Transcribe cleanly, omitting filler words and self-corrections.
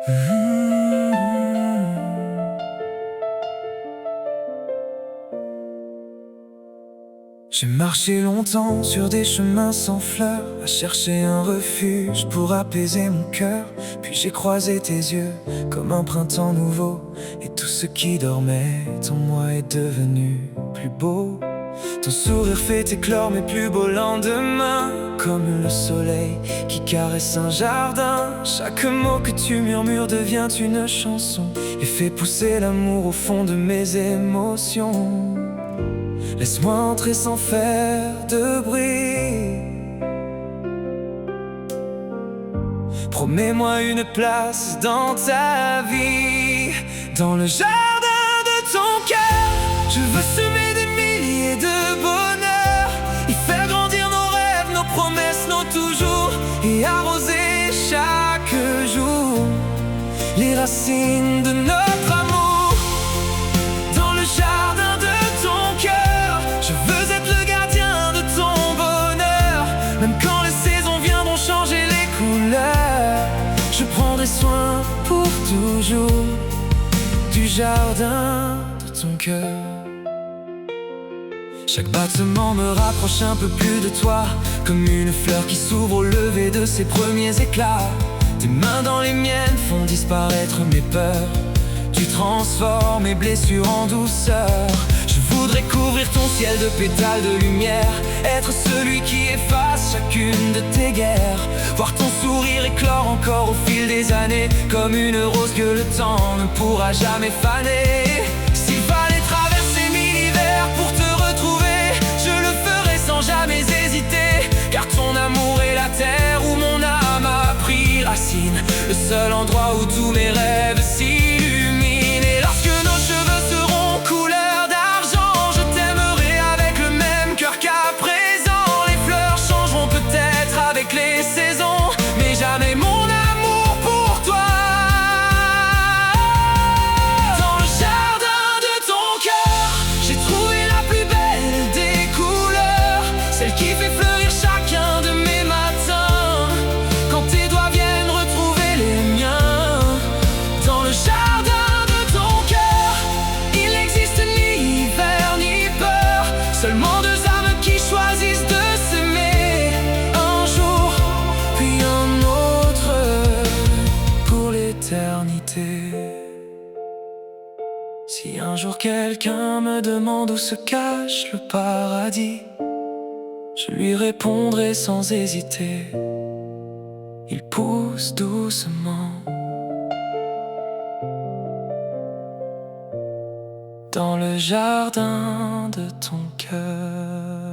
J'ai marché longtemps sur des chemins sans fleurs, à chercher un refuge pour apaiser mon cœur. Puis j'ai croisé tes yeux comme un printemps nouveau, et tout ce qui dormait en moi est devenu plus beau. Ton sourire fait éclore mes plus beaux lendemains, comme le soleil qui caresse un jardin. Chaque mot que tu murmures devient une chanson et fait pousser l'amour au fond de mes émotions. Laisse-moi entrer sans faire de bruit. Promets-moi une place dans ta vie, dans le jardin de ton cœur. Je veux semer des milliers de bonheur, y faire grandir nos rêves, nos promesses, nos toujours, et arroser chaque jour les racines de notre amour. Dans le jardin de ton cœur, je veux être le gardien de ton bonheur. Même quand les saisons viendront changer les couleurs, je prendrai soin pour toujours du jardin de ton cœur. Chaque battement me rapproche un peu plus de toi, comme une fleur qui s'ouvre au lever de ses premiers éclats. Tes mains dans les miennes font disparaître mes peurs. Tu transformes mes blessures en douceur. Je voudrais couvrir ton ciel de pétales de lumière, être celui qui efface chacune de tes guerres. Voir ton sourire éclore encore au fil des années, comme une rose que le temps ne pourra jamais faner. S'il fallait traverser mille hivers pour te retrouver, je le ferai sans jamais hésiter. Car ton amour est la terre où mon âme a pris racine, le seul endroit où tous mes rêves s'illuminent. Et lorsque nos cheveux seront couleur d'argent, je t'aimerai avec le même cœur qu'à présent. Les fleurs changeront peut-être avec les saisons, mais jamais mon amour pour toi. Dans le jardin de ton cœur, j'ai trouvé la plus belle des couleurs, celle qui fait fleurir chacun de mes matins, quand tes doigts viennent retrouver les miens. Dans le jardin de ton cœur, il n'existe ni hiver ni peur, seulement deux âmes qui choisissent de s'aimer. Un jour, puis un autre, pour l'éternité. Si un jour quelqu'un me demande où se cache le paradis, je lui répondrai sans hésiter: il pousse doucement dans le jardin de ton cœur.